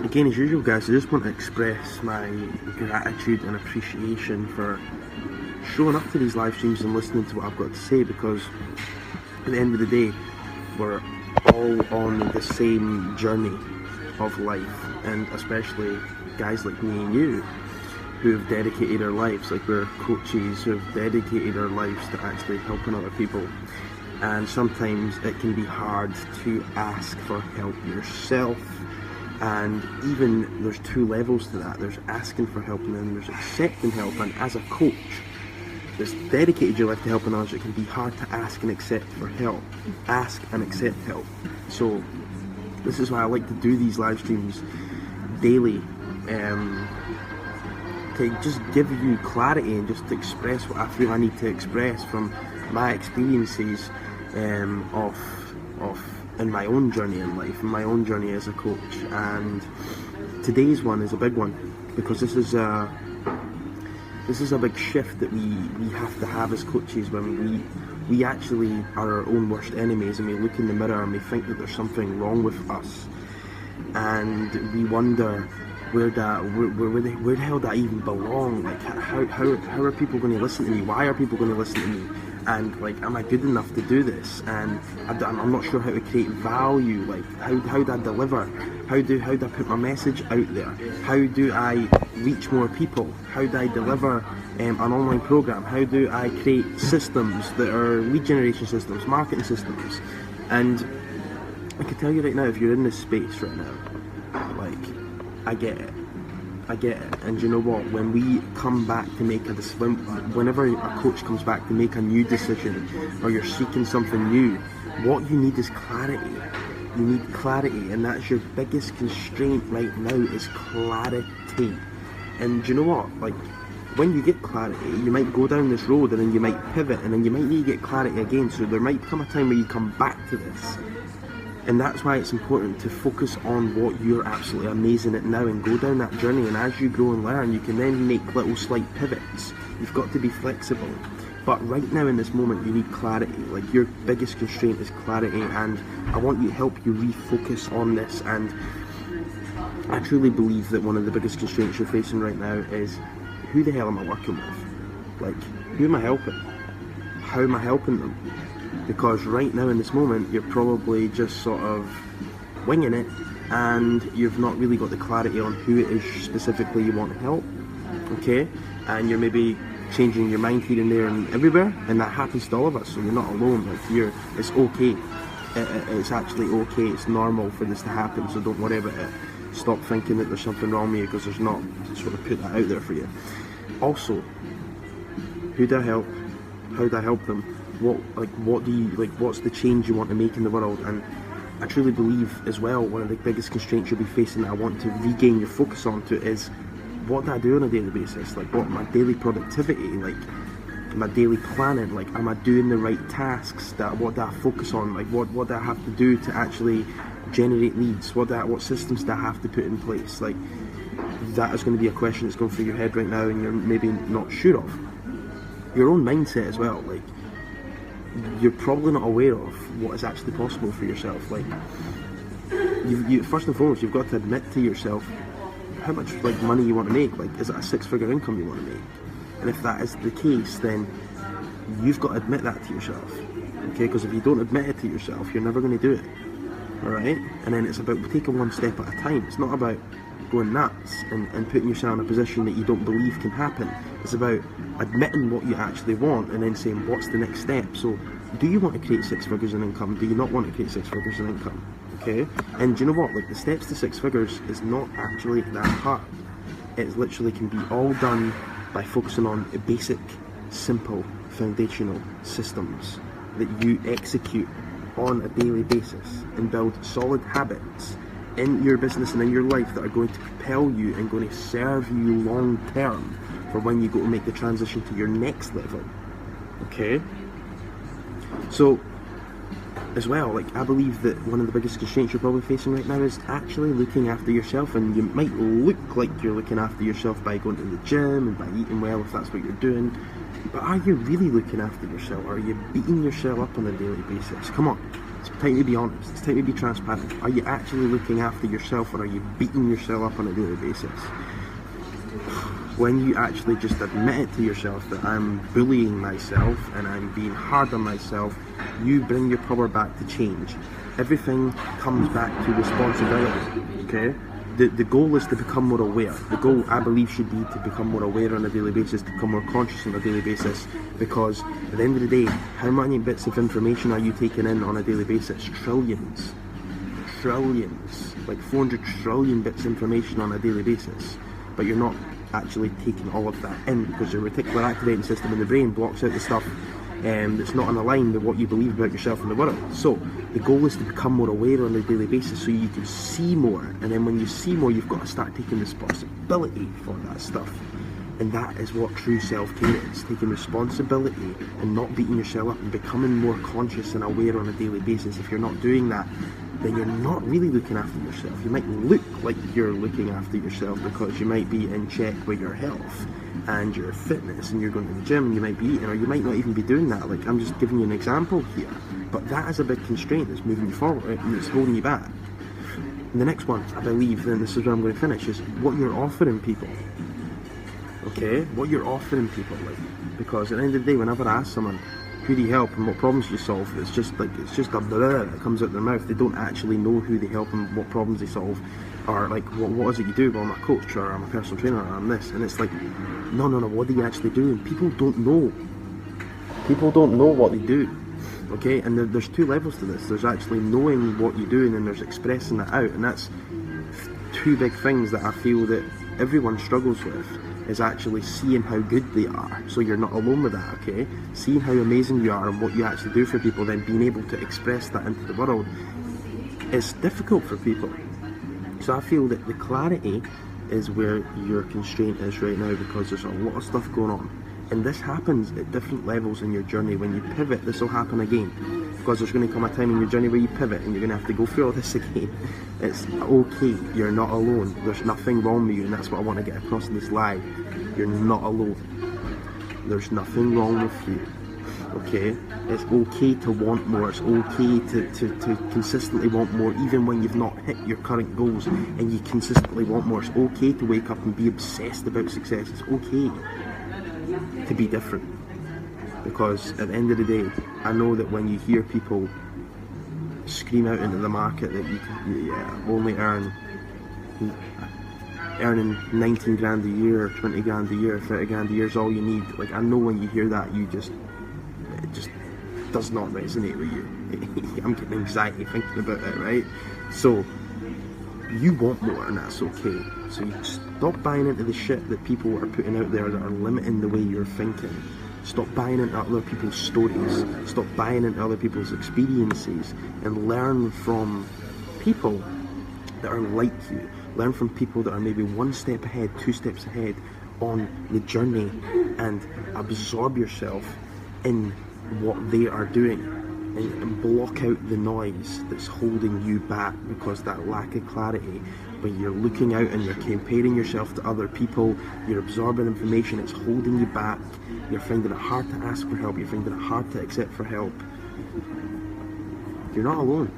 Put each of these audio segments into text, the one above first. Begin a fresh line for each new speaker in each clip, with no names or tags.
again, as usual, guys, I just want to express my gratitude and appreciation for showing up to these live streams and listening to what I've got to say, because at the end of the day, we're all on the same journey of life, and especially guys like me and you who have dedicated our lives, like we're coaches who have dedicated our lives to actually helping other people. And sometimes it can be hard to ask for help yourself, and even there's two levels to that. There's asking for help, and then there's accepting help. And as a coach that's dedicated your life to helping others, it can be hard to ask and accept for help. Ask and accept help. So this is why I like to do these live streams daily, to just give you clarity and just to express what I feel I need to express from my experiences of in my own journey in life, in my own journey as a coach. And today's one is a big one, because this is a big shift that we have to have as coaches, when we actually are our own worst enemies, and we look in the mirror and we think that there's something wrong with us, and we wonder where the hell that even belong. Like how are people going to listen to me? Why are people going to listen to me? And like, am I good enough to do this? And I'm not sure how to create value. Like how do I deliver? How do I put my message out there? How do I reach more people? How do I deliver an online program? How do I create systems that are lead generation systems, marketing systems? And I can tell you right now, if you're in this space right now, like, I get it. And you know what, when we come back to make a decision, whenever a coach comes back to make a new decision, or you're seeking something new, what you need is clarity. You need clarity, and that's your biggest constraint right now, is clarity. And you know what, like, when you get clarity, you might go down this road, and then you might pivot, and then you might need to get clarity again. So there might come a time where you come back to this. And that's why it's important to focus on what you're absolutely amazing at now and go down that journey. And as you grow and learn, you can then make little slight pivots. You've got to be flexible. But right now in this moment, you need clarity. Like, your biggest constraint is clarity, and I want to help you refocus on this. And I truly believe that one of the biggest constraints you're facing right now is, who the hell am I working with? Like, who am I helping? How am I helping them? Because right now in this moment, you're probably just sort of winging it, and you've not really got the clarity on who it is specifically you want to help, okay? And you're maybe changing your mind here and there and everywhere, and that happens to all of us, so you're not alone. Like, it's okay. It's actually okay. It's normal for this to happen, so don't worry about it. Stop thinking that there's something wrong with you, because there's not. Just want to put that out there for you. Also, who do I help? How do I help them? What's the change you want to make in the world? And I truly believe as well, one of the biggest constraints you'll be facing that I want to regain your focus onto is, what do I do on a daily basis? Like, what my daily productivity, like my daily planning, like, am I doing the right tasks? What do I focus on? Like, what do I have to do to actually generate leads? What systems do I have to put in place? Like, that is going to be a question that's going through your head right now, and you're maybe not sure of. Your own mindset as well, like, you're probably not aware of what is actually possible for yourself. Like, you first and foremost, you've got to admit to yourself how much, like, money you want to make. Like, is it a six-figure income you want to make? And if that is the case, then you've got to admit that to yourself, okay? Because if you don't admit it to yourself, you're never going to do it, all right? And then it's about taking one step at a time. It's not about going nuts and putting yourself in a position that you don't believe can happen. It's about admitting what you actually want, and then saying, what's the next step? So, do you want to create six figures in income? Do you not want to create six figures in income? Okay? And do you know what? Like, the steps to six figures is not actually that hard. It literally can be all done by focusing on basic, simple, foundational systems that you execute on a daily basis, and build solid habits in your business and in your life that are going to propel you and going to serve you long term for when you go to make the transition to your next level, okay? So, as well, like, I believe that one of the biggest constraints you're probably facing right now is actually looking after yourself. And you might look like you're looking after yourself by going to the gym and by eating well, if that's what you're doing, but are you really looking after yourself? Are you beating yourself up on a daily basis? Come on, It's time to be honest. It's time to be transparent. Are you actually looking after yourself, or are you beating yourself up on a daily basis? When you actually just admit it to yourself that I'm bullying myself and I'm being hard on myself, you bring your power back to change. Everything comes back to responsibility, okay? The goal is to become more aware. The goal, I believe, should be to become more aware on a daily basis, to become more conscious on a daily basis, because at the end of the day, how many bits of information are you taking in on a daily basis? Trillions. Trillions. Like 400 trillion bits of information on a daily basis. But you're not actually taking all of that in, because your reticular activating system in the brain blocks out the stuff that's not in line with what you believe about yourself and the world. So the goal is to become more aware on a daily basis so you can see more, and then when you see more, you've got to start taking responsibility for that stuff. And that is what true self-care is, taking responsibility and not beating yourself up and becoming more conscious and aware on a daily basis. If you're not doing that, then you're not really looking after yourself. You might look like you're looking after yourself because you might be in check with your health and your fitness, and you're going to the gym, and you might be eating, or you might not even be doing that. Like, I'm just giving you an example here, but that is a big constraint that's moving you forward, right? And it's holding you back. And the next one, I believe, and this is where I'm going to finish, is what you're offering people. Okay, what you're offering people, like, because at the end of the day, whenever I ask someone, who do you help and what problems do you solve, it's just a blah that comes out their mouth. They don't actually know who they help and what problems they solve, or like, what is it you do? Well, I'm a coach, or I'm a personal trainer, or I'm this, and it's like, no, what do you actually do? And people don't know. People don't know what they do. Okay, and there's two levels to this. There's actually knowing what you do, and then there's expressing that out, and that's two big things that I feel that everyone struggles with. Is actually seeing how good they are, so you're not alone with that, okay? Seeing how amazing you are and what you actually do for people, then being able to express that into the world is difficult for people. So I feel that the clarity is where your constraint is right now, because there's a lot of stuff going on. And this happens at different levels in your journey. When you pivot, this will happen again, because there's going to come a time in your journey where you pivot and you're going to have to go through all this again. It's okay, you're not alone. There's nothing wrong with you, and that's what I want to get across in this live. You're not alone. There's nothing wrong with you. Okay? It's okay to want more. It's okay to consistently want more, even when you've not hit your current goals and you consistently want more. It's okay to wake up and be obsessed about success. It's okay to be different. Because at the end of the day, I know that when you hear people scream out into the market that you can only earning 19 grand a year, 20 grand a year, 30 grand a year is all you need. Like, I know when you hear that, it just does not resonate with you. I'm getting anxiety thinking about it, right? So you want more, and that's okay. So you stop buying into the shit that people are putting out there that are limiting the way you're thinking. Stop buying into other people's stories. Stop buying into other people's experiences, and learn from people that are like you. Learn from people that are maybe one step ahead, two steps ahead on the journey, and absorb yourself in what they are doing, and block out the noise that's holding you back, because that lack of clarity, when you're looking out and you're comparing yourself to other people, you're absorbing information, it's holding you back. You're finding it hard to ask for help, you're finding it hard to accept for help. You're not alone.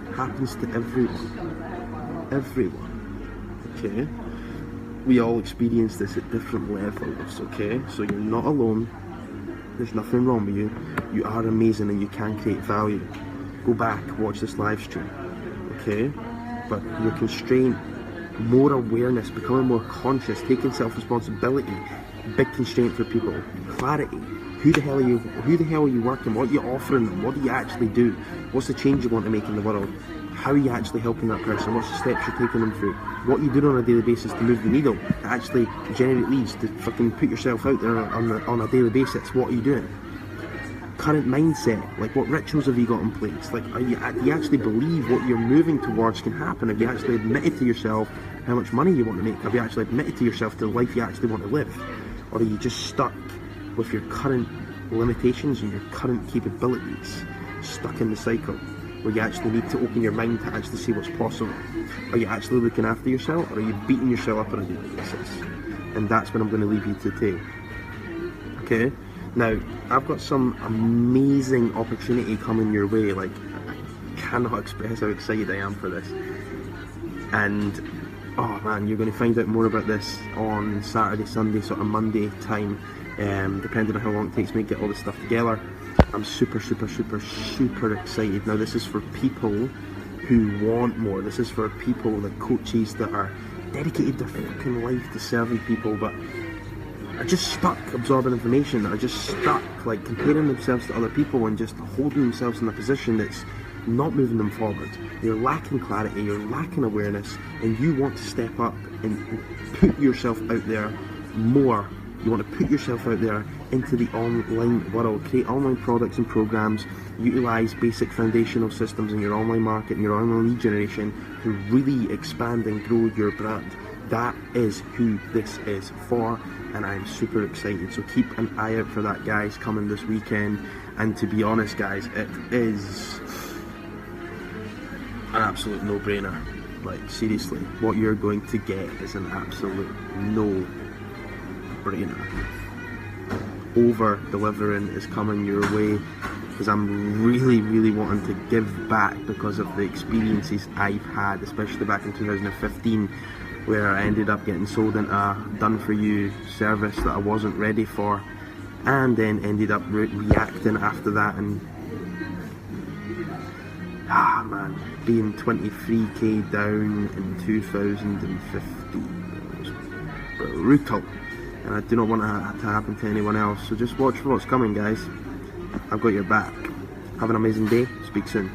It happens to everyone. Okay? We all experience this at different levels, okay? So you're not alone. There's nothing wrong with you. You are amazing and you can create value. Go back, watch this live stream, okay? But your constraint, more awareness, becoming more conscious, taking self-responsibility, big constraint for people. Clarity. Who the hell are you working? What are you offering them? What do you actually do? What's the change you want to make in the world? How are you actually helping that person? What's the steps you're taking them through? What are you doing on a daily basis to move the needle, to actually generate leads, to fucking put yourself out there on a daily basis? What are you doing? Current mindset, like what rituals have you got in place? Like, do you actually believe what you're moving towards can happen? Have you actually admitted to yourself how much money you want to make? Have you actually admitted to yourself the life you actually want to live? Or are you just stuck with your current limitations and your current capabilities, stuck in the cycle, where you actually need to open your mind to actually see what's possible? Are you actually looking after yourself, or are you beating yourself up on a daily basis? And that's what I'm going to leave you today. Okay? Now, I've got some amazing opportunity coming your way. Like, cannot express how excited I am for this. And oh man, you're going to find out more about this on Saturday, Sunday, sort of Monday time, depending on how long it takes me to get all this stuff together. I'm super excited. Now this is for people who want more. This is for people, the coaches that are dedicated their fucking life to serving people, but are just stuck absorbing information, that are just stuck like comparing themselves to other people and just holding themselves in a position that's not moving them forward. You're lacking clarity, you're lacking awareness, and you want to step up and put yourself out there more. You want to put yourself out there into the online world, create online products and programs, utilize basic foundational systems in your online market and your online lead generation to really expand and grow your brand. That is who this is for, and I'm super excited. So keep an eye out for that, guys, coming this weekend. And to be honest, guys, it is an absolute no-brainer. Like, seriously, what you're going to get is an absolute no-brainer. Over-delivering is coming your way, because I'm really wanting to give back because of the experiences I've had, especially back in 2015, where I ended up getting sold into a done-for-you service that I wasn't ready for, and then ended up reacting after that, and man, being 23k down in 2015 was brutal, and I do not want that to happen to anyone else. So just watch for what's coming, guys. I've got your back. Have an amazing day. Speak soon.